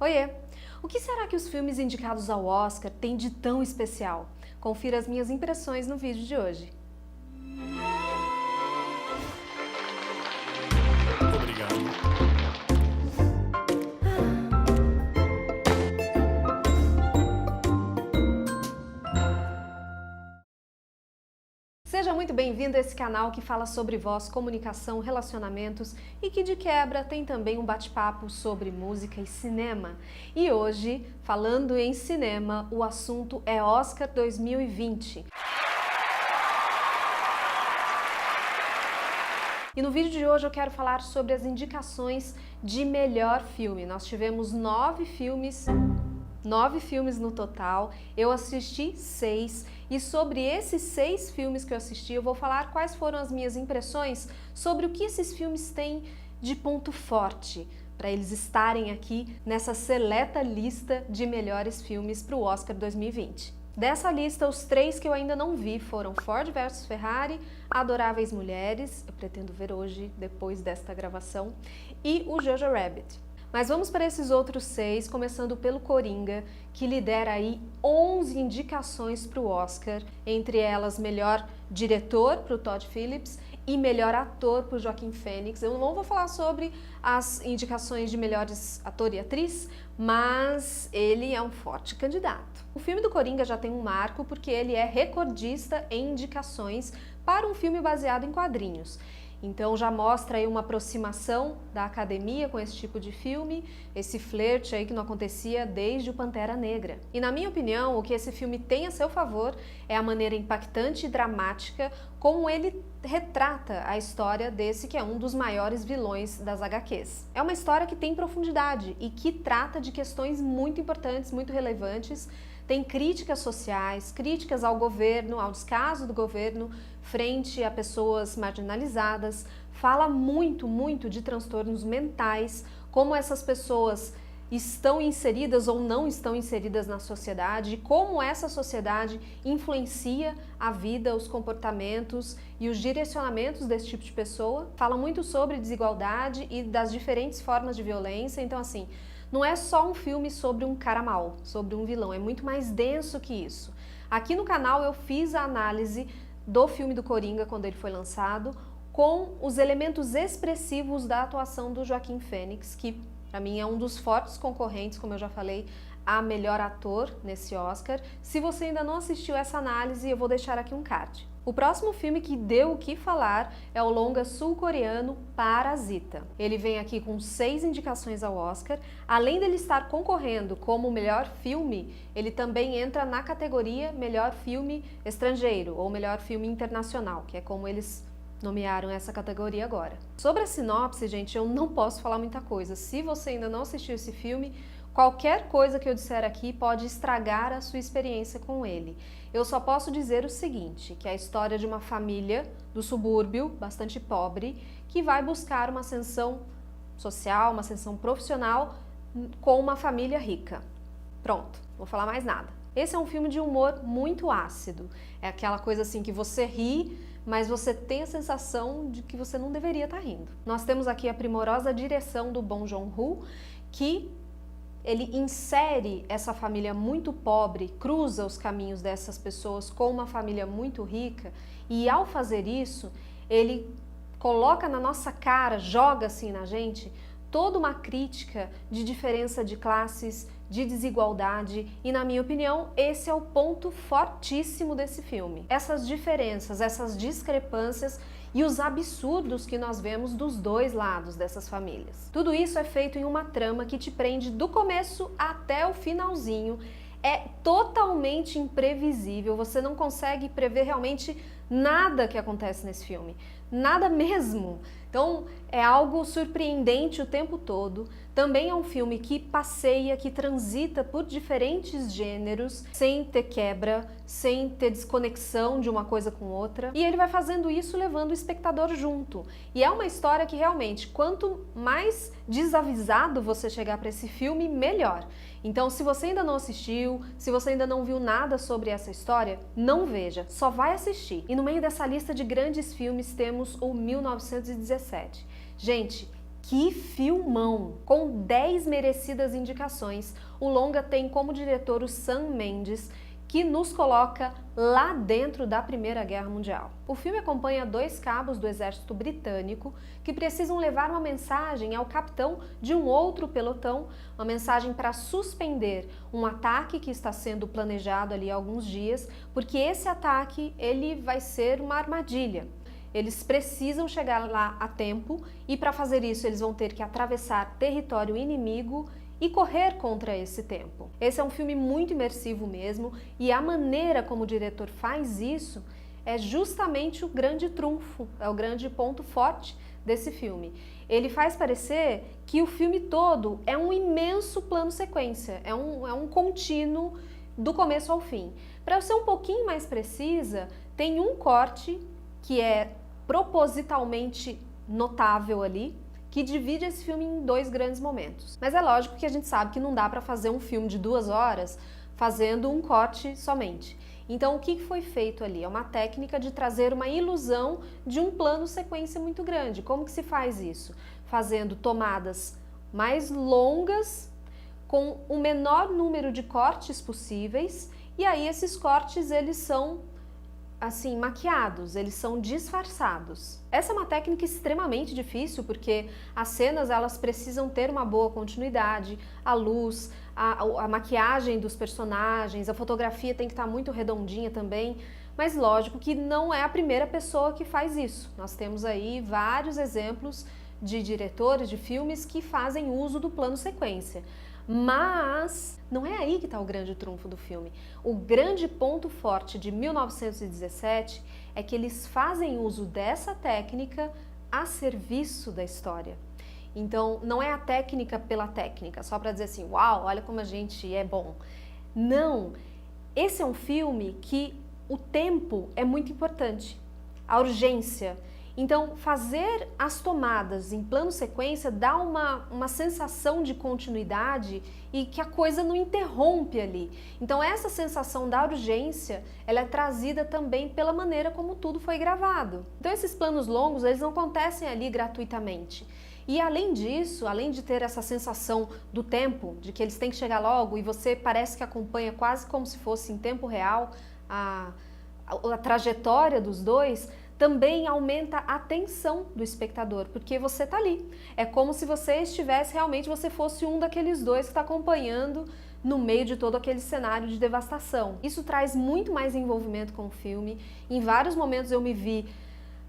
Oiê! O que será que os filmes indicados ao Oscar têm de tão especial? Confira as minhas impressões no vídeo de hoje. Obrigado. Seja muito bem-vindo a esse canal que fala sobre voz, comunicação, relacionamentos e que de quebra tem também um bate-papo sobre música e cinema. E hoje, falando em cinema, o assunto é Oscar 2020. E no vídeo de hoje eu quero falar sobre as indicações de melhor filme. Nós tivemos 9 filmes no total, eu assisti 6 e sobre esses 6 filmes que eu assisti eu vou falar quais foram as minhas impressões sobre o que esses filmes têm de ponto forte para eles estarem aqui nessa seleta lista de melhores filmes para o Oscar 2020. Dessa lista, os 3 que eu ainda não vi foram Ford vs Ferrari, Adoráveis Mulheres, eu pretendo ver hoje, depois desta gravação, e o Jojo Rabbit. Mas vamos para esses outros 6, começando pelo Coringa, que lidera aí 11 indicações para o Oscar, entre elas melhor diretor para o Todd Phillips e melhor ator para o Joaquin Phoenix. Eu não vou falar sobre as indicações de melhores ator e atriz, mas ele é um forte candidato. O filme do Coringa já tem um marco porque ele é recordista em indicações para um filme baseado em quadrinhos. Então já mostra aí uma aproximação da academia com esse tipo de filme, esse flerte aí que não acontecia desde o Pantera Negra. E na minha opinião, o que esse filme tem a seu favor é a maneira impactante e dramática como ele retrata a história desse que é um dos maiores vilões das HQs. É uma história que tem profundidade e que trata de questões muito importantes, muito relevantes. Tem críticas sociais, críticas ao governo, ao descaso do governo frente a pessoas marginalizadas, fala muito de transtornos mentais, como essas pessoas estão inseridas ou não estão inseridas na sociedade, como essa sociedade influencia a vida, os comportamentos e os direcionamentos desse tipo de pessoa. Fala muito sobre desigualdade e das diferentes formas de violência, então assim, não é só um filme sobre um cara mau, sobre um vilão, é muito mais denso que isso. Aqui no canal eu fiz a análise do filme do Coringa quando ele foi lançado, com os elementos expressivos da atuação do Joaquin Phoenix, que para mim é um dos fortes concorrentes, como eu já falei, a melhor ator nesse Oscar. Se você ainda não assistiu essa análise, eu vou deixar aqui um card. O próximo filme que deu o que falar é o longa sul-coreano Parasita. Ele vem aqui com 6 indicações ao Oscar. Além dele estar concorrendo como melhor filme, ele também entra na categoria melhor filme estrangeiro ou melhor filme internacional, que é como eles nomearam essa categoria agora. Sobre a sinopse, gente, eu não posso falar muita coisa. Se você ainda não assistiu esse filme, qualquer coisa que eu disser aqui pode estragar a sua experiência com ele. Eu só posso dizer o seguinte, que é a história de uma família do subúrbio, bastante pobre, que vai buscar uma ascensão social, uma ascensão profissional com uma família rica. Pronto, não vou falar mais nada. Esse é um filme de humor muito ácido. É aquela coisa assim que você ri, mas você tem a sensação de que você não deveria estar rindo. Nós temos aqui a primorosa direção do Bong Joon-ho, que ele insere essa família muito pobre, cruza os caminhos dessas pessoas com uma família muito rica e ao fazer isso, ele coloca na nossa cara, joga assim na gente, toda uma crítica de diferença de classes, de desigualdade e, na minha opinião, esse é o ponto fortíssimo desse filme. Essas diferenças, essas discrepâncias e os absurdos que nós vemos dos dois lados dessas famílias. Tudo isso é feito em uma trama que te prende do começo até o finalzinho. É totalmente imprevisível, você não consegue prever realmente nada que acontece nesse filme, nada mesmo. Então é algo surpreendente o tempo todo. Também é um filme que passeia, que transita por diferentes gêneros, sem ter quebra, sem ter desconexão de uma coisa com outra. E ele vai fazendo isso levando o espectador junto. E é uma história que realmente, quanto mais desavisado você chegar para esse filme, melhor. Então, se você ainda não assistiu, se você ainda não viu nada sobre essa história, não veja, só vai assistir. E no meio dessa lista de grandes filmes temos o 1917. Gente, Que filmão! Com 10 merecidas indicações, o longa tem como diretor o Sam Mendes, que nos coloca lá dentro da Primeira Guerra Mundial. O filme acompanha 2 cabos do exército britânico que precisam levar uma mensagem ao capitão de um outro pelotão, uma mensagem para suspender um ataque que está sendo planejado ali há alguns dias, porque esse ataque ele vai ser uma armadilha. Eles precisam chegar lá a tempo e para fazer isso eles vão ter que atravessar território inimigo e correr contra esse tempo. Esse é um filme muito imersivo mesmo e a maneira como o diretor faz isso é justamente o grande trunfo, é o grande ponto forte desse filme. Ele faz parecer que o filme todo é um imenso plano sequência, é um contínuo do começo ao fim. Para eu ser um pouquinho mais precisa, tem um corte que é propositalmente notável ali, que divide esse filme em 2 grandes momentos. Mas é lógico que a gente sabe que não dá para fazer um filme de 2 horas fazendo um corte somente. Então o que foi feito ali? É uma técnica de trazer uma ilusão de um plano sequência muito grande. Como que se faz isso? Fazendo tomadas mais longas, com o menor número de cortes possíveis, e aí esses cortes eles são assim, maquiados, eles são disfarçados. Essa é uma técnica extremamente difícil porque as cenas elas precisam ter uma boa continuidade, a luz, a maquiagem dos personagens, a fotografia tem que estar muito redondinha também, mas lógico que não é a primeira pessoa que faz isso. Nós temos aí vários exemplos de diretores de filmes que fazem uso do plano sequência. Mas não é aí que está o grande trunfo do filme. O grande ponto forte de 1917 é que eles fazem uso dessa técnica a serviço da história. Então, não é a técnica pela técnica, só para dizer assim, uau, olha como a gente é bom. Não, esse é um filme que o tempo é muito importante, a urgência. Então, fazer as tomadas em plano sequência dá uma sensação de continuidade e que a coisa não interrompe ali. Então, essa sensação da urgência, ela é trazida também pela maneira como tudo foi gravado. Então, esses planos longos, eles não acontecem ali gratuitamente. E além disso, além de ter essa sensação do tempo, de que eles têm que chegar logo e você parece que acompanha quase como se fosse em tempo real a trajetória dos dois, também aumenta a tensão do espectador, porque você tá ali. É como se você estivesse realmente, você fosse um daqueles dois que está acompanhando no meio de todo aquele cenário de devastação. Isso traz muito mais envolvimento com o filme. Em vários momentos eu me vi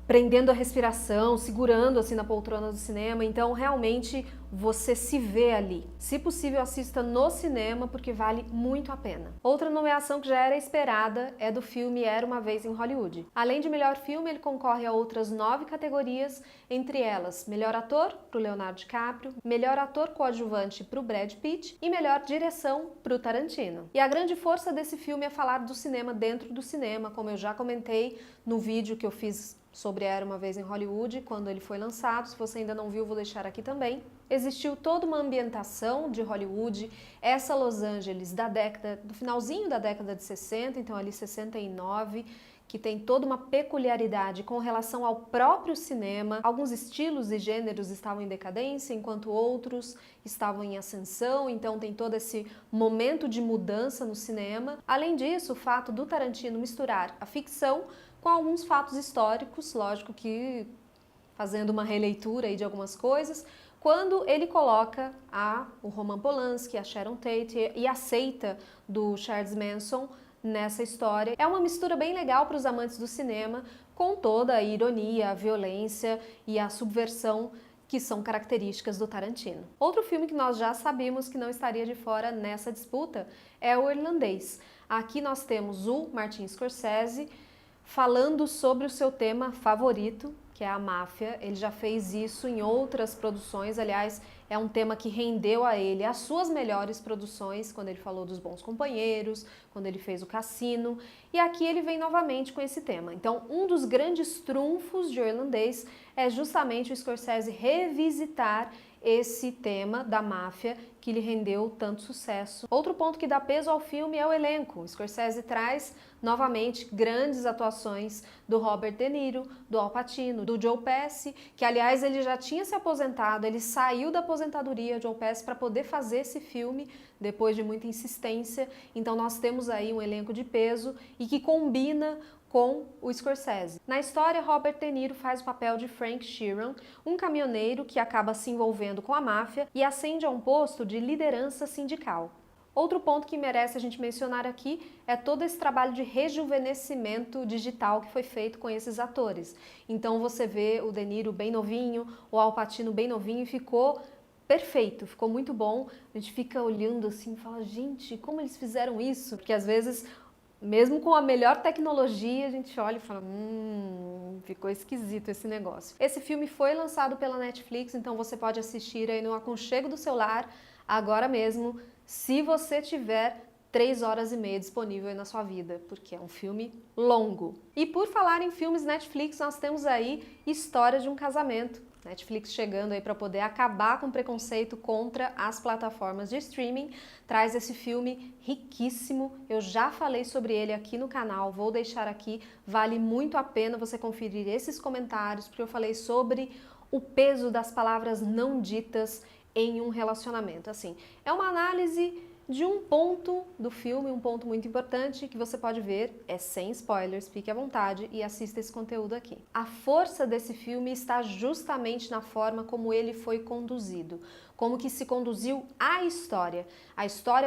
prendendo a respiração, segurando assim na poltrona do cinema, então realmente você se vê ali. Se possível, assista no cinema porque vale muito a pena. Outra nomeação que já era esperada é do filme Era Uma Vez em Hollywood. Além de melhor filme, ele concorre a outras 9 categorias, entre elas melhor ator para o Leonardo DiCaprio, melhor ator coadjuvante para o Brad Pitt e melhor direção para o Tarantino. E a grande força desse filme é falar do cinema dentro do cinema, como eu já comentei no vídeo que eu fiz sobre Era Uma Vez em Hollywood, quando ele foi lançado. Se você ainda não viu, vou deixar aqui também. Existiu toda uma ambientação de Hollywood, essa Los Angeles do finalzinho da década de 60, então ali 69, que tem toda uma peculiaridade com relação ao próprio cinema. Alguns estilos e gêneros estavam em decadência, enquanto outros estavam em ascensão, então tem todo esse momento de mudança no cinema. Além disso, o fato do Tarantino misturar a ficção com alguns fatos históricos, lógico que fazendo uma releitura aí de algumas coisas, quando ele coloca o Roman Polanski, a Sharon Tate e a seita do Charles Manson nessa história. É uma mistura bem legal para os amantes do cinema, com toda a ironia, a violência e a subversão que são características do Tarantino. Outro filme que nós já sabíamos que não estaria de fora nessa disputa é O Irlandês. Aqui nós temos o Martin Scorsese falando sobre o seu tema favorito, que é a máfia. Ele já fez isso em outras produções, aliás, é um tema que rendeu a ele as suas melhores produções, quando ele falou dos Bons Companheiros, quando ele fez o Cassino, e aqui ele vem novamente com esse tema. Então, um dos grandes trunfos de O Irlandês é justamente o Scorsese revisitar esse tema da máfia que lhe rendeu tanto sucesso. Outro ponto que dá peso ao filme é o elenco. O Scorsese traz novamente grandes atuações do Robert De Niro, do Al Pacino, do Joe Pesci, que aliás ele já tinha se aposentado, ele saiu da aposentadoria, Joe Pesci, para poder fazer esse filme depois de muita insistência. Então nós temos aí um elenco de peso e que combina com o Scorsese. Na história, Robert De Niro faz o papel de Frank Sheeran, um caminhoneiro que acaba se envolvendo com a máfia e ascende a um posto de liderança sindical. Outro ponto que merece a gente mencionar aqui é todo esse trabalho de rejuvenescimento digital que foi feito com esses atores. Então você vê o De Niro bem novinho, o Al Pacino bem novinho e ficou perfeito, ficou muito bom. A gente fica olhando assim e fala, gente, como eles fizeram isso? Porque às vezes, mesmo com a melhor tecnologia, a gente olha e fala, ficou esquisito esse negócio. Esse filme foi lançado pela Netflix, então você pode assistir aí no aconchego do seu lar, agora mesmo, se você tiver 3 horas e meia disponível aí na sua vida, porque é um filme longo. E por falar em filmes Netflix, nós temos aí História de um Casamento. Netflix chegando aí para poder acabar com o preconceito contra as plataformas de streaming, traz esse filme riquíssimo. Eu já falei sobre ele aqui no canal, vou deixar aqui, vale muito a pena você conferir esses comentários, porque eu falei sobre o peso das palavras não ditas em um relacionamento. Assim, é uma análise de um ponto do filme, um ponto muito importante que você pode ver, é sem spoilers, fique à vontade e assista esse conteúdo aqui. A força desse filme está justamente na forma como ele foi conduzido, como que se conduziu a história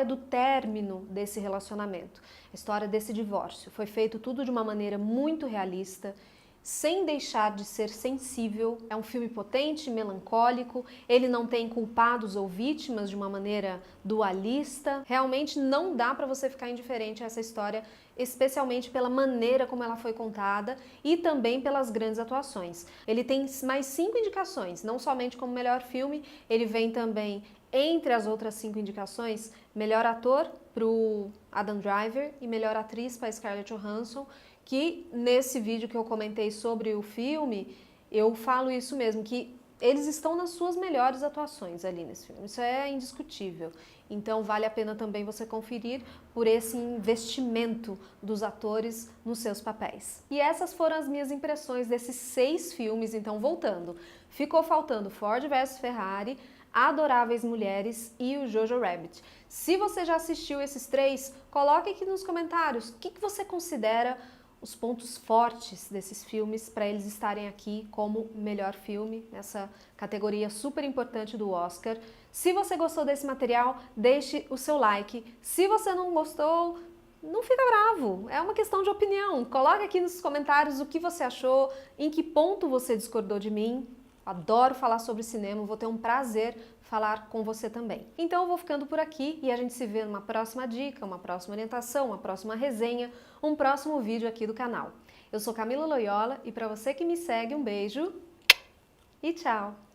do término desse relacionamento, a história desse divórcio. Foi feito tudo de uma maneira muito realista, sem deixar de ser sensível. É um filme potente, melancólico, ele não tem culpados ou vítimas de uma maneira dualista. Realmente não dá para você ficar indiferente a essa história, especialmente pela maneira como ela foi contada e também pelas grandes atuações. Ele tem mais 5 indicações, não somente como melhor filme, ele vem também entre as outras 5 indicações, melhor ator para o Adam Driver e melhor atriz para Scarlett Johansson, que nesse vídeo que eu comentei sobre o filme, eu falo isso mesmo, que eles estão nas suas melhores atuações ali nesse filme, isso é indiscutível. Então vale a pena também você conferir por esse investimento dos atores nos seus papéis. E essas foram as minhas impressões desses 6 filmes, então voltando. Ficou faltando Ford vs Ferrari, Adoráveis Mulheres e o Jojo Rabbit. Se você já assistiu esses 3, coloque aqui nos comentários o que você considera os pontos fortes desses filmes para eles estarem aqui como melhor filme, nessa categoria super importante do Oscar. Se você gostou desse material, deixe o seu like. Se você não gostou, não fica bravo, é uma questão de opinião. Coloque aqui nos comentários o que você achou, em que ponto você discordou de mim. Adoro falar sobre cinema, vou ter um prazer falar com você também. Então eu vou ficando por aqui e a gente se vê numa próxima dica, uma próxima orientação, uma próxima resenha, um próximo vídeo aqui do canal. Eu sou Camila Loyola e para você que me segue, um beijo e tchau!